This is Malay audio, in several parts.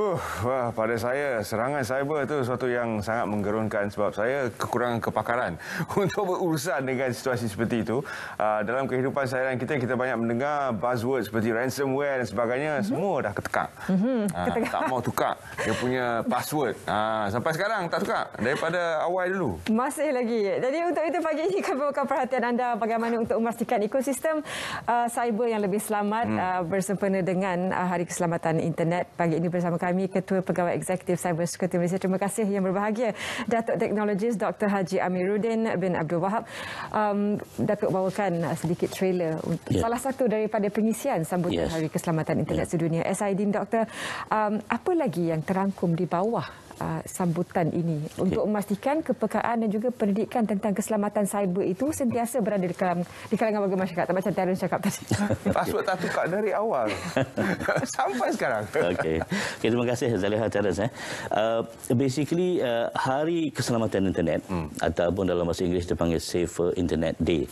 Wah, pada saya serangan cyber itu sesuatu yang sangat menggerunkan sebab saya kekurangan kepakaran untuk berurusan dengan situasi seperti itu. Dalam kehidupan seharian kita banyak mendengar buzzword seperti ransomware dan sebagainya, semua dah ketekak. Tak mau tukar dia punya password. Sampai sekarang tak tukar daripada awal dulu. Masih lagi. Jadi untuk itu pagi ini kami membuka perhatian anda bagaimana untuk memastikan ekosistem cyber yang lebih selamat bersempena dengan Hari Keselamatan Internet. Pagi ini bersama kami Ketua Pegawai Eksekutif Cyber Security Malaysia. Terima kasih yang berbahagia Datuk Teknologis Dr. Haji Amiruddin bin Abdul Wahab. Datuk bawakan sedikit trailer untuk salah satu daripada pengisian sambutan Hari Keselamatan Internet Sedunia. SID Doktor, apa lagi yang terangkum di bawah sambutan ini untuk memastikan kepekaan dan juga pendidikan tentang keselamatan cyber itu sentiasa berada di kalangan warga masyarakat? Macam Terence cakap tadi. Password tak tukar dari awal sampai sekarang. Okey, terima kasih Zaliha Terence. Basically Hari Keselamatan Internet ataupun dalam bahasa Inggeris dipanggil Safer Internet Day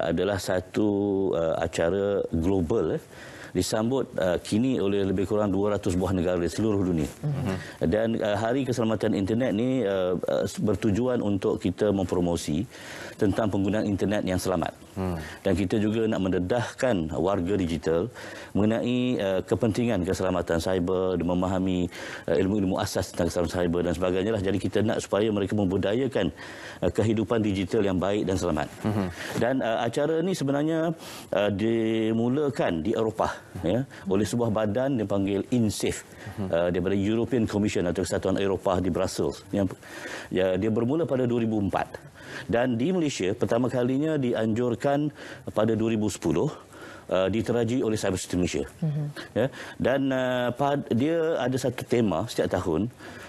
adalah satu acara global disambut kini oleh lebih kurang 200 buah negara di seluruh dunia. Dan Hari Keselamatan Internet ni bertujuan untuk kita mempromosi tentang penggunaan internet yang selamat. Dan kita juga nak mendedahkan warga digital mengenai kepentingan keselamatan cyber, memahami ilmu-ilmu asas tentang keselamatan cyber dan sebagainya lah. Jadi kita nak supaya mereka membudayakan kehidupan digital yang baik dan selamat. Dan acara ini sebenarnya dimulakan di Eropah oleh sebuah badan yang dipanggil INSAFE daripada European Commission atau Kesatuan Eropah di Brussels. Dia bermula pada 2004 dan di Malaysia pertama kalinya dianjurkan pada 2010 diterajui oleh Cyber Security Malaysia. Dan dia ada satu tema setiap tahun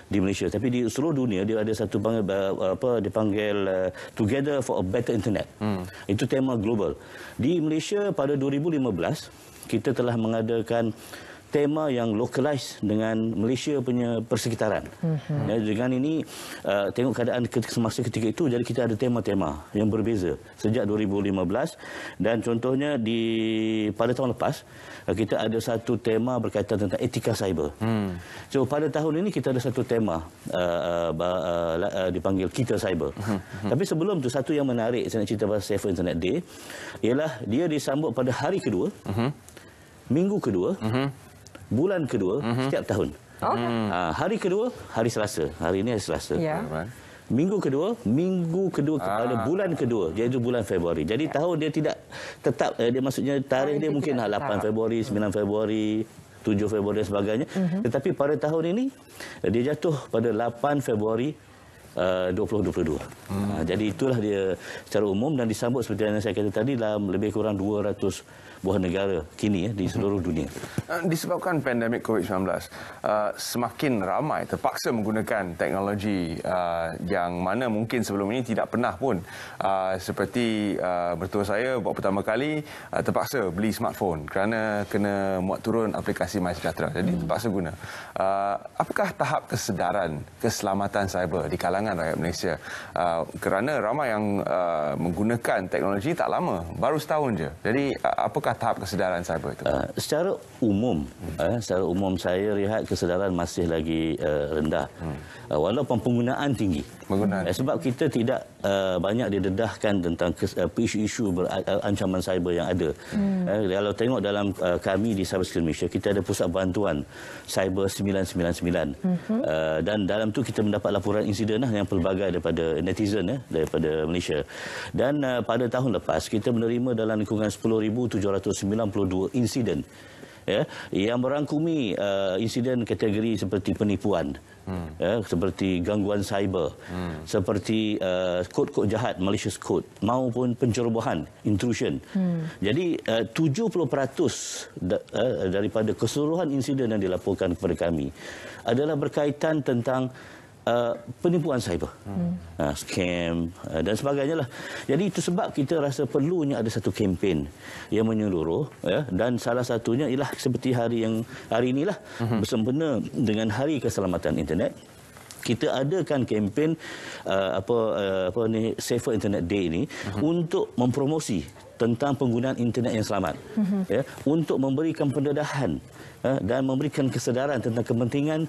di Malaysia, tapi di seluruh dunia dia ada satu dipanggil Together for a Better Internet. Itu tema global. Di Malaysia pada 2015 kita telah mengadakan tema yang localized dengan Malaysia punya persekitaran. Dengan ini tengok keadaan semasa ketika itu, jadi kita ada tema-tema yang berbeza sejak 2015 dan contohnya pada tahun lepas kita ada satu tema berkaitan tentang etika cyber. So pada tahun ini kita ada satu tema dipanggil Kita Cyber. Tapi sebelum tu satu yang menarik saya nak cerita pasal Safer Internet Day ialah dia disambut pada hari kedua, minggu kedua, bulan kedua setiap tahun. Hari kedua, hari Selasa. Hari ini hari Selasa. Minggu kedua kepada bulan kedua, iaitu bulan Februari. Jadi tahun dia tidak tetap, dia maksudnya tarikh dia mungkin 8 Februari, 9 Februari, 7 Februari dan sebagainya. Tetapi pada tahun ini dia jatuh pada 8 Februari 2022. Jadi itulah dia secara umum dan disambut seperti yang saya kata tadi dalam lebih kurang 200 buah negara kini di seluruh dunia. Disebabkan pandemik COVID-19, semakin ramai terpaksa menggunakan teknologi yang mana mungkin sebelum ini tidak pernah pun. Seperti mertua saya buat pertama kali terpaksa beli smartphone kerana kena muat turun aplikasi MySejahtera. Jadi terpaksa guna. Apakah tahap kesedaran keselamatan cyber di kalangan rakyat Malaysia? Kerana ramai yang menggunakan teknologi tak lama, baru setahun je. Jadi apakah tahap kesedaran cyber itu? Secara umum saya lihat kesedaran masih lagi rendah. Walaupun penggunaan tinggi. Sebab kita tidak banyak didedahkan tentang isu-isu ancaman cyber yang ada. Kalau tengok dalam kami di Cyber Security Malaysia, kita ada pusat bantuan Cyber 999. Dan dalam tu kita mendapat laporan insiden yang pelbagai daripada netizen daripada Malaysia. Dan pada tahun lepas kita menerima dalam lingkungan 10,792 insiden yang merangkumi insiden kategori seperti penipuan, seperti gangguan cyber, seperti kod-kod jahat, malicious code, maupun pencerobohan, intrusion. Jadi 70% daripada keseluruhan insiden yang dilaporkan kepada kami adalah berkaitan tentang penipuan cyber, scam dan sebagainya lah. Jadi itu sebab kita rasa perlunya ada satu kempen yang menyeluruh, dan salah satunya ialah seperti hari inilah bersempena dengan Hari Keselamatan Internet. Kita adakan kempen Safer Internet Day ini untuk mempromosi tentang penggunaan internet yang selamat, ya, untuk memberikan pendedahan dan memberikan kesedaran tentang kepentingan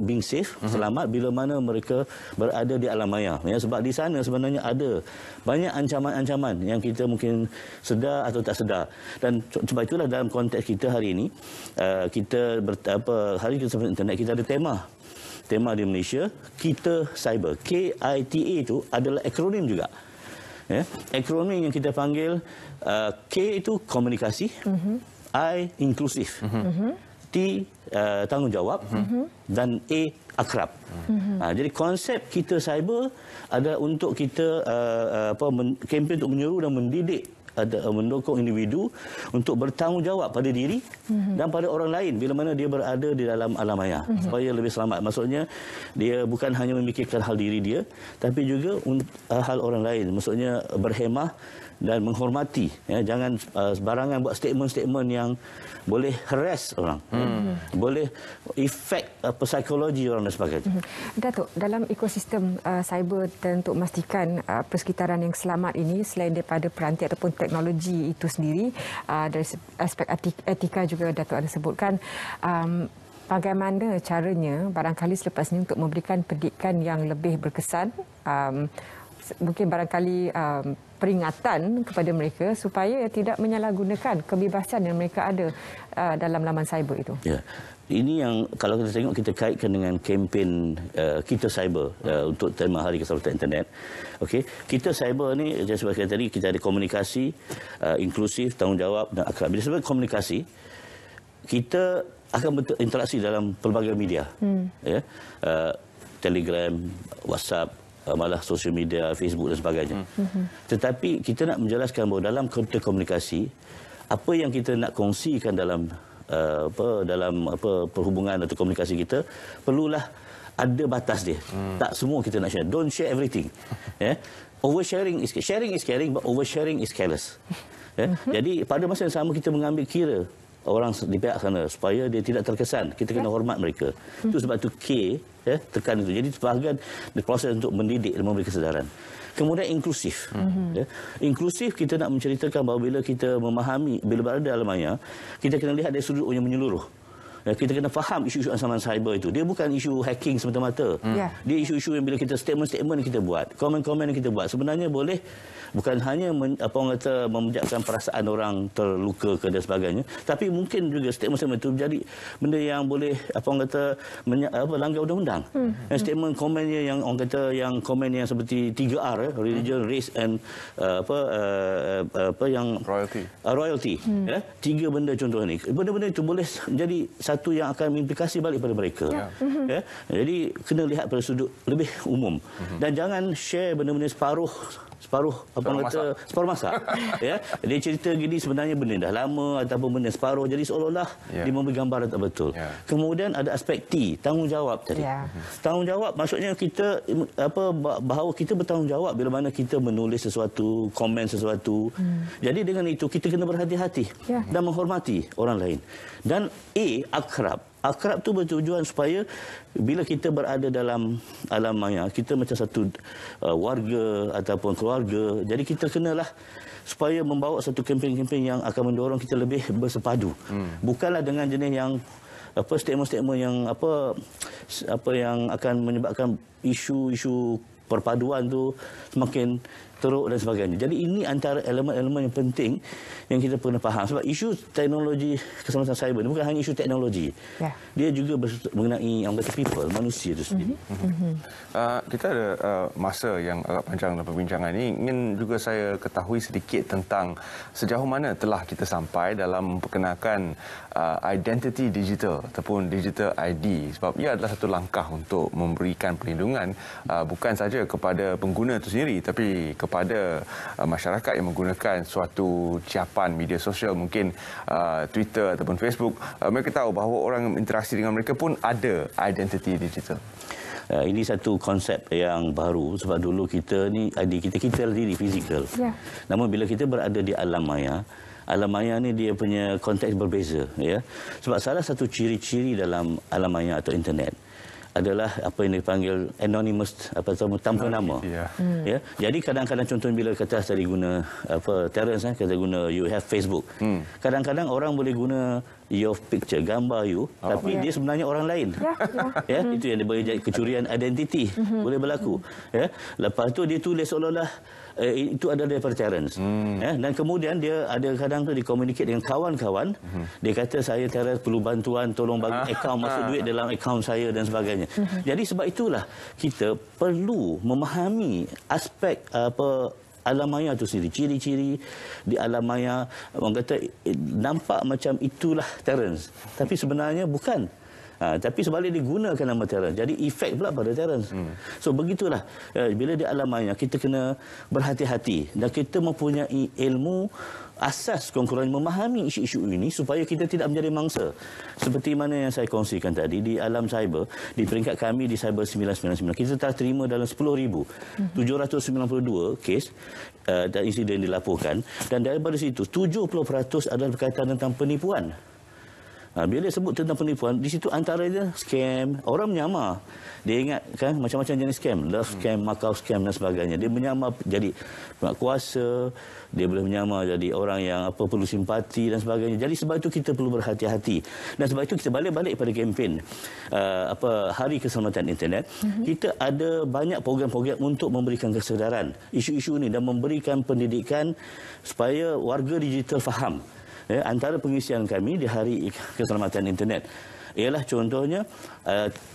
being safe, selamat bila mana mereka berada di alam maya. Ya, sebab di sana sebenarnya ada banyak ancaman-ancaman yang kita mungkin sedar atau tak sedar. Dan sebab itulah dalam konteks kita hari ini, kita Hari Keselamatan Internet, kita ada tema di Malaysia, Kita Cyber. KITA itu adalah akronim juga. Ya, akronim yang kita panggil K itu komunikasi, I inklusif, T tanggungjawab, dan A akrab. Jadi konsep Kita Cyber adalah untuk kita kempen untuk menyeru dan mendidik, mendukung individu untuk bertanggungjawab pada diri dan pada orang lain bila mana dia berada di dalam alam maya supaya lebih selamat. Maksudnya dia bukan hanya memikirkan hal diri dia tapi juga hal orang lain. Maksudnya berhemah dan menghormati, ya, jangan sebarangan buat statement-statement yang boleh harass orang, boleh efek psikologi orang dan sebagainya. Datuk, dalam ekosistem cyber dan untuk memastikan persekitaran yang selamat ini, selain daripada peranti ataupun teknologi itu sendiri, dari aspek etika juga Datuk ada sebutkan, bagaimana caranya barangkali selepas ini untuk memberikan pendidikan yang lebih berkesan, mungkin barangkali peringatan kepada mereka supaya tidak menyalahgunakan kebebasan yang mereka ada dalam laman cyber itu. Ya. Ini yang kalau kita tengok, kita kaitkan dengan kempen Kita Cyber untuk tema Hari Keselamatan Internet. Okey, Kita Cyber ni seperti tadi kita ada komunikasi inklusif, tanggungjawab dan akrab. Bila sebut komunikasi, kita akan berinteraksi dalam pelbagai media. Ya. Telegram, WhatsApp, malah sosial media, Facebook dan sebagainya. Tetapi kita nak menjelaskan bahawa dalam konteks komunikasi, apa yang kita nak kongsikan dalam perhubungan atau komunikasi kita, perlulah ada batas dia. Tak semua kita nak share. Don't share everything. Oversharing is caring, but oversharing is careless. Jadi pada masa yang sama kita mengambil kira orang di pihak sana supaya dia tidak terkesan. Kita kena hormat mereka. Itu sebab tu K, tekan itu. Jadi sebahagian proses untuk mendidik dan memberi kesedaran. Kemudian inklusif. Inklusif, kita nak menceritakan bahawa bila kita memahami, bila berada dalam maya, kita kena lihat dari sudut yang menyeluruh. Kita kena faham isu-isu ancaman cyber itu. Dia bukan isu hacking semata-mata. Dia isu-isu yang bila kita statement-statement kita buat, komen-komen yang kita buat, sebenarnya boleh bukan hanya memejapkan perasaan orang terluka ke dan sebagainya, tapi mungkin juga statement-statement itu menjadi benda yang boleh langgar undang-undang. Statement komennya yang orang kata yang komen yang seperti 3R, religion, race and royalty. Tiga benda contoh ni. Benda-benda itu boleh menjadi satu yang akan implikasi balik pada mereka. Jadi kena lihat pada sudut lebih umum dan jangan share benda-benda separuh masak. Dia cerita gini sebenarnya benda dah lama ataupun benda separuh, jadi seolah-olah dia memberi gambaran tak betul. Kemudian ada aspek T, tanggungjawab tadi. Tanggungjawab maksudnya kita bahawa kita bertanggungjawab bila mana kita menulis sesuatu, komen sesuatu. Jadi dengan itu kita kena berhati-hati dan menghormati orang lain. Dan A, akrab. Akrab tu bertujuan supaya bila kita berada dalam alam maya, kita macam satu warga ataupun keluarga. Jadi kita kenalah supaya membawa satu kempen-kempen yang akan mendorong kita lebih bersepadu. Bukanlah dengan jenis yang statement-statement yang yang akan menyebabkan isu-isu perpaduan tu semakin teruk dan sebagainya. Jadi ini antara elemen-elemen yang penting yang kita perlu faham. Sebab isu teknologi keselamatan cyber ini bukan hanya isu teknologi. Dia juga mengenai yang kata people, manusia itu sendiri. Kita ada masa yang agak panjang dalam perbincangan ini. Ingin juga saya ketahui sedikit tentang sejauh mana telah kita sampai dalam memperkenalkan identity digital ataupun digital ID. Sebab ia adalah satu langkah untuk memberikan perlindungan bukan saja kepada pengguna itu sendiri tapi kepada masyarakat yang menggunakan suatu ciapan media sosial, mungkin Twitter ataupun Facebook. Mereka tahu bahawa orang yang interaksi dengan mereka pun ada identity digital. Ini satu konsep yang baru sebab dulu kita ni ID kita diri fizikal. Namun bila kita berada di alam maya ni dia punya konteks berbeza, ya. Sebab salah satu ciri-ciri dalam alam maya atau internet adalah apa yang dipanggil anonymous, tanpa nama. Ya. Jadi kadang-kadang contoh bila kata tadi guna Terence kata guna you have Facebook. Kadang-kadang orang boleh guna your picture, gambar you, tapi dia sebenarnya orang lain. Ya, itu yang dia boleh jadi kecurian identiti boleh berlaku. Ya. Lepas tu dia tulis seolah-olah itu ada daripada Terence. Ya, dan kemudian dia ada kadang tu dikomunikasi dengan kawan-kawan. Dia kata saya Terence perlu bantuan, tolong bagi akaun masuk duit dalam akaun saya dan sebagainya. Jadi sebab itulah kita perlu memahami aspek alam maya itu sendiri, ciri-ciri di alam maya. Orang kata nampak macam itulah Terence, tapi sebenarnya bukan. Tapi sebalik digunakan nama Terence, jadi efek pula pada Terence. So begitulah, bila di alam maya kita kena berhati-hati dan kita mempunyai ilmu asas kurang-kurangnya memahami isu-isu ini supaya kita tidak menjadi mangsa. Seperti mana yang saya kongsikan tadi, di alam cyber, di peringkat kami di Cyber 999, kita telah terima dalam 10,792 kes dan insiden dilaporkan, dan daripada situ 70% adalah berkaitan tentang penipuan. Bila sebut tentang penipuan, di situ antaranya scam, orang menyamar. Dia ingat kan macam-macam jenis scam, love scam, Macau scam dan sebagainya. Dia menyamar jadi penguasa, dia boleh menyamar jadi orang yang perlu simpati dan sebagainya. Jadi sebab itu kita perlu berhati-hati. Dan sebab itu kita balik pada kempen Hari Keselamatan Internet. Kita ada banyak program-program untuk memberikan kesedaran isu-isu ini dan memberikan pendidikan supaya warga digital faham. Ya, antara pengisian kami di Hari Keselamatan Internet ialah contohnya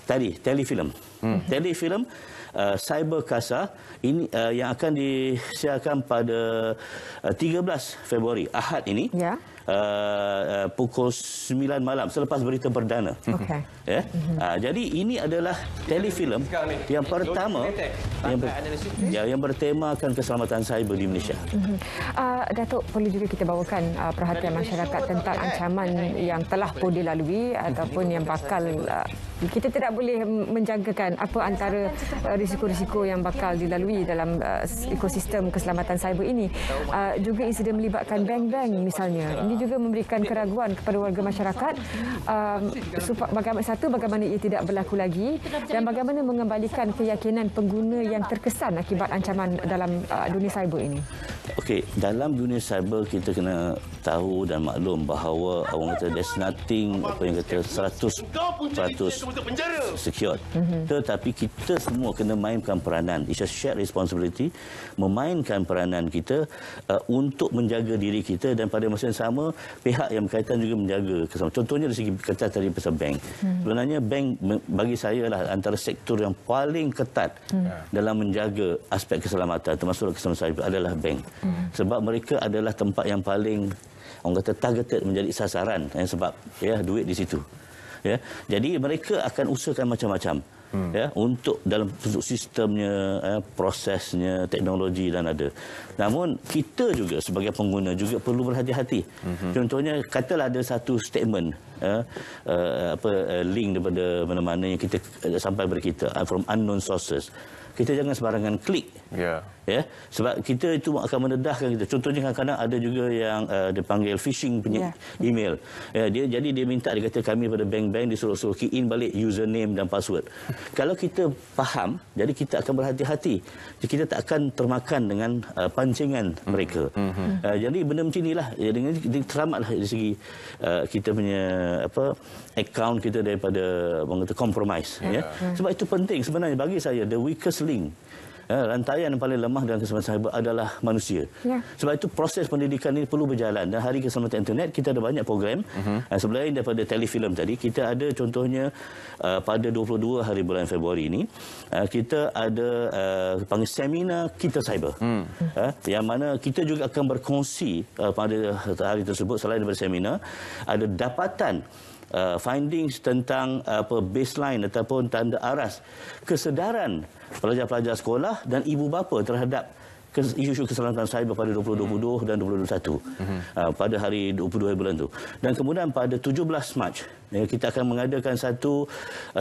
tadi telefilm. Telefilm Cyber Casa ini yang akan disiarkan pada 13 Februari Ahad ini. Ya. Pukul 9 malam selepas berita perdana. Ya? Jadi ini adalah telefilm yang pertama yang bertemakan keselamatan cyber di Malaysia. Datuk, perlu juga kita bawakan perhatian masyarakat tentang ancaman yang telah pun dilalui ataupun yang bakal kita tidak boleh menjangkakan apa antara risiko-risiko yang bakal dilalui dalam ekosistem keselamatan cyber ini. Juga insiden melibatkan bank-bank misalnya. Ini juga memberikan keraguan kepada warga masyarakat. Bagaimana ia tidak berlaku lagi dan bagaimana mengembalikan keyakinan pengguna yang terkesan akibat ancaman dalam dunia cyber ini. Okey, dalam dunia cyber kita kena tahu dan maklum bahawa orang kata there's nothing apa yang kata 100% secure. Tetapi kita semua kena mainkan peranan. It's a shared responsibility, memainkan peranan kita untuk menjaga diri kita dan pada masa yang sama pihak yang berkaitan juga menjaga keselamatan. Contohnya dari segi kata tadi pasal bank. Sebenarnya bank bagi saya lah antara sektor yang paling ketat dalam menjaga aspek keselamatan termasuk keselamatan cyber adalah bank. Sebab mereka adalah tempat yang paling orang kata targeted menjadi sasaran sebab duit di situ. Ya, jadi mereka akan usahakan macam-macam untuk dalam sistemnya, prosesnya, teknologi dan ada. Namun kita juga sebagai pengguna juga perlu berhati-hati. Contohnya katalah ada satu statement link daripada mana-mana yang kita sampai kepada kita from unknown sources. Kita jangan sembarangan klik. Ya, sebab kita itu akan mendedahkan kita. Contohnya kadang-kadang ada juga yang dipanggil phishing punya email. Jadi dia minta, dia kata kami pada bank-bank disuruh key in balik username dan password. Kalau kita faham, jadi kita akan berhati-hati. Kita tak akan termakan dengan pancingan mereka. Jadi benda macam inilah dia selamatlah dari segi kita punya akaun kita daripada orang kata compromise. Sebab itu penting sebenarnya bagi saya, the weakest link, rantaian yang paling lemah dalam keselamatan cyber adalah manusia. Sebab itu proses pendidikan ini perlu berjalan. Dan Hari Keselamatan Internet kita ada banyak program. Selain daripada telefilm tadi, kita ada contohnya pada 22 hari bulan Februari ini kita ada panggil seminar Kita Cyber. Yang mana kita juga akan berkongsi pada hari tersebut. Selain daripada seminar, ada dapatan findings tentang baseline ataupun tanda aras kesedaran pelajar-pelajar sekolah dan ibu bapa terhadap isu-isu keselamatan cyber pada 2020 dan 2021 pada hari 22 bulan itu. Dan kemudian pada 17 Mac kita akan mengadakan satu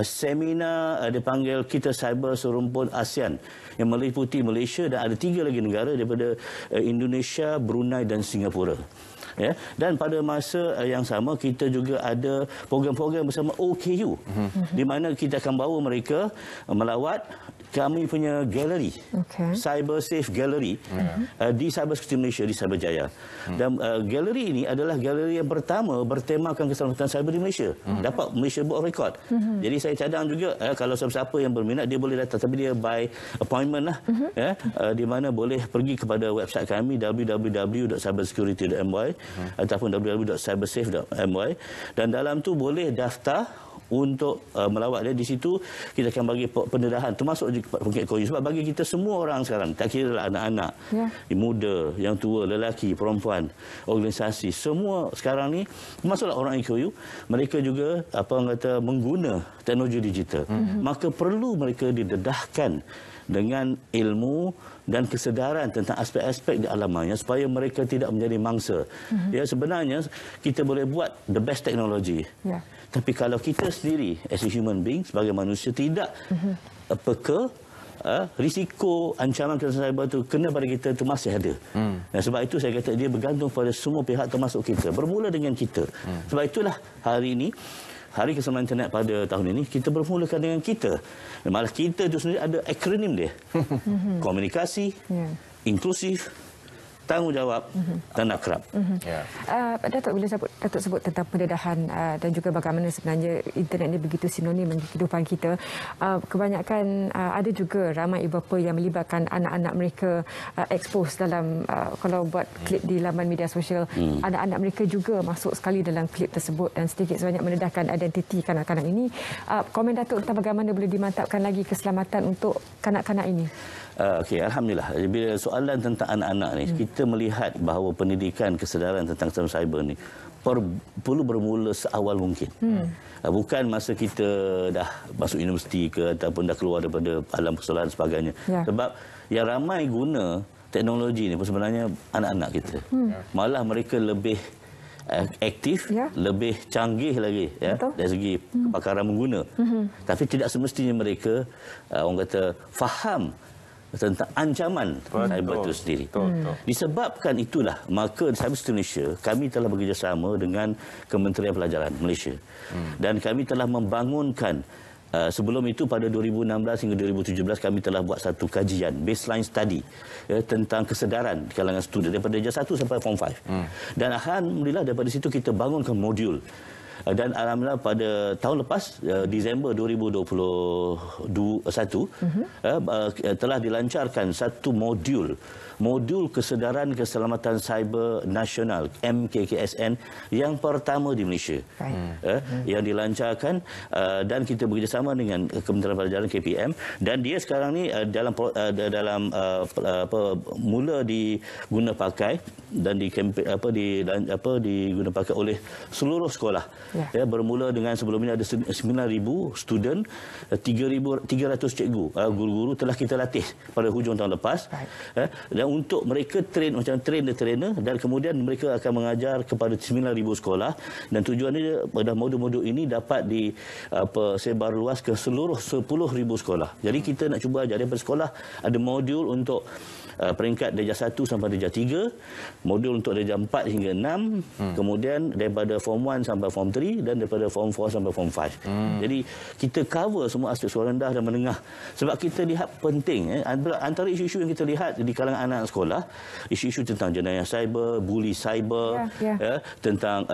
seminar dipanggil Kita Cyber serumpun ASEAN yang meliputi Malaysia dan ada 3 lagi negara daripada Indonesia, Brunei dan Singapura. Ya, dan pada masa yang sama kita juga ada program-program bersama OKU di mana kita akan bawa mereka melawat kami punya galeri, Cyber Safe Gallery di Cyber Security Malaysia di Cyberjaya. Dan galeri ini adalah galeri yang pertama bertemakan keselamatan cyber di Malaysia. Dapat Malaysia Book of Record. Jadi saya cadang juga kalau siapa-siapa yang berminat dia boleh datang, tapi dia by appointment lah. Di mana boleh pergi kepada website kami www.cybersecurity.my ataupun www.cybersafe.my, dan dalam tu boleh daftar untuk melawat dia. Di situ kita akan bagi pendedahan termasuk juga Bukit Koyu, sebab bagi kita semua orang sekarang, tak kira lah anak-anak, muda, yang tua, lelaki, perempuan, organisasi, semua sekarang ni termasuklah orang IKU, mereka juga mengguna teknologi digital. Maka perlu mereka didedahkan dengan ilmu dan kesedaran tentang aspek-aspek di alamnya supaya mereka tidak menjadi mangsa. Ya, sebenarnya kita boleh buat the best technology. Tapi kalau kita sendiri as a human being, sebagai manusia, tidak peka, risiko ancaman keselamatan cyber itu kena pada kita itu masih ada. Dan sebab itu saya kata dia bergantung pada semua pihak termasuk kita. Bermula dengan kita. Sebab itulah hari ini, Hari Keselamatan Internet pada tahun ini, kita bermulakan dengan kita. Malah kita itu sendiri ada akronim dia. Komunikasi, inklusif, tanggungjawab dan akrab. Datuk, bila Datuk sebut tentang pendedahan dan juga bagaimana sebenarnya internet ini begitu sinonim dengan kehidupan kita, kebanyakan ada juga ramai ibu bapa yang melibatkan anak-anak mereka expose dalam, kalau buat klip di laman media sosial, anak-anak mereka juga masuk sekali dalam klip tersebut dan sedikit sebanyak mendedahkan identiti kanak-kanak ini. Komen Datuk tentang bagaimana boleh dimantapkan lagi keselamatan untuk kanak-kanak ini? Okey, alhamdulillah. Bila soalan tentang anak-anak ni, kita melihat bahawa pendidikan kesedaran tentang keselamatan cyber ni perlu bermula seawal mungkin. Bukan masa kita dah masuk universiti ke ataupun dah keluar daripada alam persekolahan dan sebagainya. Sebab yang ramai guna teknologi ni sebenarnya anak-anak kita. Malah mereka lebih aktif, lebih canggih lagi dari segi kepakaran mengguna. Tapi tidak semestinya mereka orang kata faham tentang ancaman cyber itu sendiri. Disebabkan itulah, maka Cyber Security Malaysia, kami telah bekerjasama dengan Kementerian Pelajaran Malaysia. Dan kami telah membangunkan, sebelum itu pada 2016 hingga 2017 kami telah buat satu kajian, baseline study tentang kesedaran di kalangan student daripada darjah 1 sampai form 5. Dan alhamdulillah daripada situ kita bangunkan modul. Dan alhamdulillah pada tahun lepas, Disember 2021, telah dilancarkan satu modul kesedaran keselamatan cyber nasional MKKSN yang pertama di Malaysia. Yang dilancarkan dan kita bekerjasama dengan Kementerian Pelajaran KPM, dan dia sekarang ni dalam mula diguna pakai dan diguna pakai oleh seluruh sekolah. Bermula dengan sebelumnya ada 9,000 student, 3,300 cikgu, guru-guru telah kita latih pada hujung tahun lepas. Dan untuk mereka train macam train the trainer, dan kemudian mereka akan mengajar kepada 9,000 sekolah, dan tujuannya pada modul-modul ini dapat disebar luas ke seluruh 10,000 sekolah. Jadi kita nak cuba ajar daripada sekolah ada modul untuk peringkat darjah 1 sampai darjah 3, modul untuk darjah 4 hingga 6, kemudian daripada form 1 sampai form 3 dan daripada form 4 sampai form 5. Jadi kita cover semua aspek sekolah rendah dan menengah. Sebab kita lihat penting antara isu-isu yang kita lihat di kalangan anak sekolah, isu-isu tentang jenayah cyber, bully cyber, tentang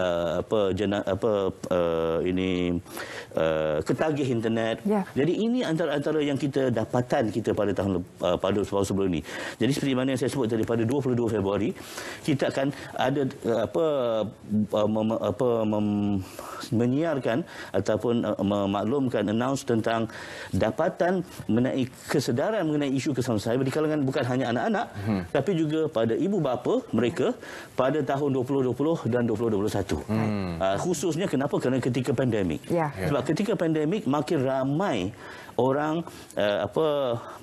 ketagih internet. Jadi ini antara yang kita dapatan kita pada tahun sebelum ini. Jadi seperti mana yang saya sebut tadi, pada 22 Februari kita akan ada menyiarkan ataupun memaklumkan, announce tentang dapatan mengenai kesedaran mengenai isu keselamatan cyber di kalangan bukan hanya anak-anak, tapi juga pada ibu bapa mereka pada tahun 2020 dan 2021. Khususnya kenapa? Kerana ketika pandemik. Sebab ketika pandemik makin ramai orang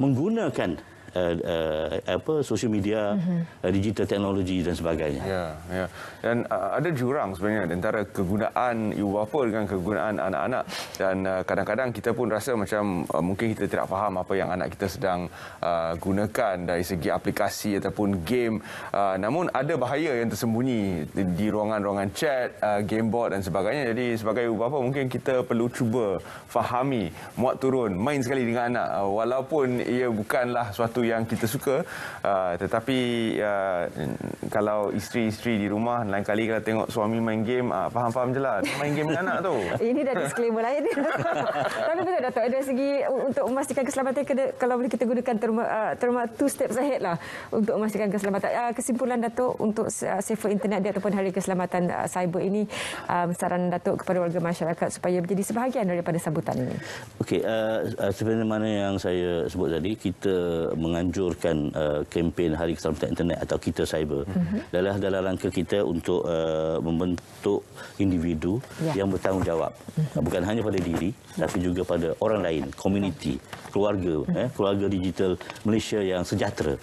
menggunakan sosial media, digital teknologi dan sebagainya. Ya. Dan ada jurang sebenarnya antara kegunaan ibu bapa dengan kegunaan anak-anak, dan kadang-kadang kita pun rasa macam mungkin kita tidak faham apa yang anak kita sedang gunakan dari segi aplikasi ataupun game. Namun ada bahaya yang tersembunyi di ruangan-ruangan chat, game board dan sebagainya. Jadi sebagai ibu bapa mungkin kita perlu cuba fahami, muat turun, main sekali dengan anak, walaupun ia bukanlah sesuatu yang kita suka, tetapi kalau isteri-isteri di rumah lain kali kalau tengok suami main game, faham-faham je lah main game dengan anak tu. Ini dah disclaimer lain. Tapi betul Dato', dari segi untuk memastikan keselamatan, kalau boleh kita gunakan terma 2 steps ahead lah untuk memastikan keselamatan. Kesimpulan Dato' untuk safer internet dia ataupun hari keselamatan cyber ini, saran Dato' kepada warga masyarakat supaya menjadi sebahagian daripada sambutan ini. Okey, sebenarnya mana yang saya sebut tadi, kita menganjurkan kempen Hari Keselamatan Internet atau Kita Cyber adalah dalam rangka kita untuk membentuk individu yang bertanggungjawab, bukan hanya pada diri tapi juga pada orang lain, komuniti, keluarga digital Malaysia yang sejahtera.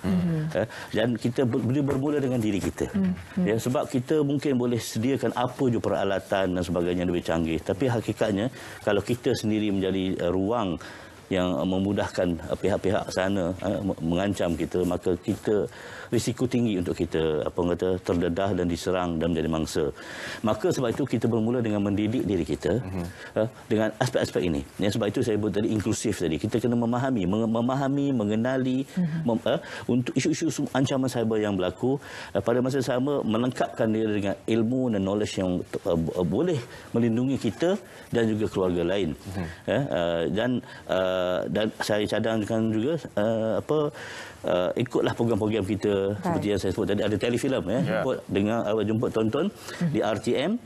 Dan kita bermula dengan diri kita. Ya, sebab kita mungkin boleh sediakan apa je peralatan dan sebagainya lebih canggih, tapi hakikatnya kalau kita sendiri menjadi ruang yang memudahkan pihak-pihak sana mengancam kita, maka kita risiko tinggi untuk kita terdedah dan diserang dan menjadi mangsa. Maka sebab itu kita bermula dengan mendidik diri kita dengan aspek-aspek ini. Sebab itu saya sebut tadi inklusif tadi. Kita kena memahami, mengenali untuk isu-isu ancaman cyber yang berlaku, pada masa sama melengkapkan dia dengan ilmu dan knowledge yang boleh melindungi kita dan juga keluarga lain. Dan saya cadangkan juga ikutlah program-program kita seperti yang saya sebut tadi, ada telefilm jemput tonton di RTM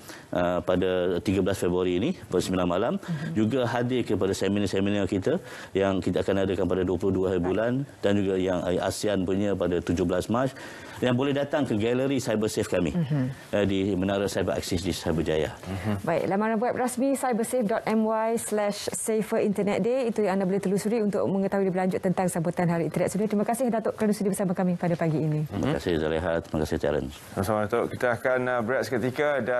pada 13 Februari ini pada 9 malam. Juga hadir kepada seminar-seminar kita yang kita akan adakan pada 22 hari bulan, dan juga yang ASEAN punya pada 17 Mac, yang boleh datang ke galeri CyberSafe kami di Menara Cyber Axis di Cyberjaya. Baik, laman web rasmi cybersafe.my/safer internet day itu yang anda boleh telusuri untuk mengetahui lebih lanjut tentang sambutan Hari Internet Sedunia. Terima kasih Datuk kerana sudi bersama kami pada pagi ini. Terima kasih Zaleha, terima kasih Terence. Sama-sama Datuk. Kita akan berehat seketika dan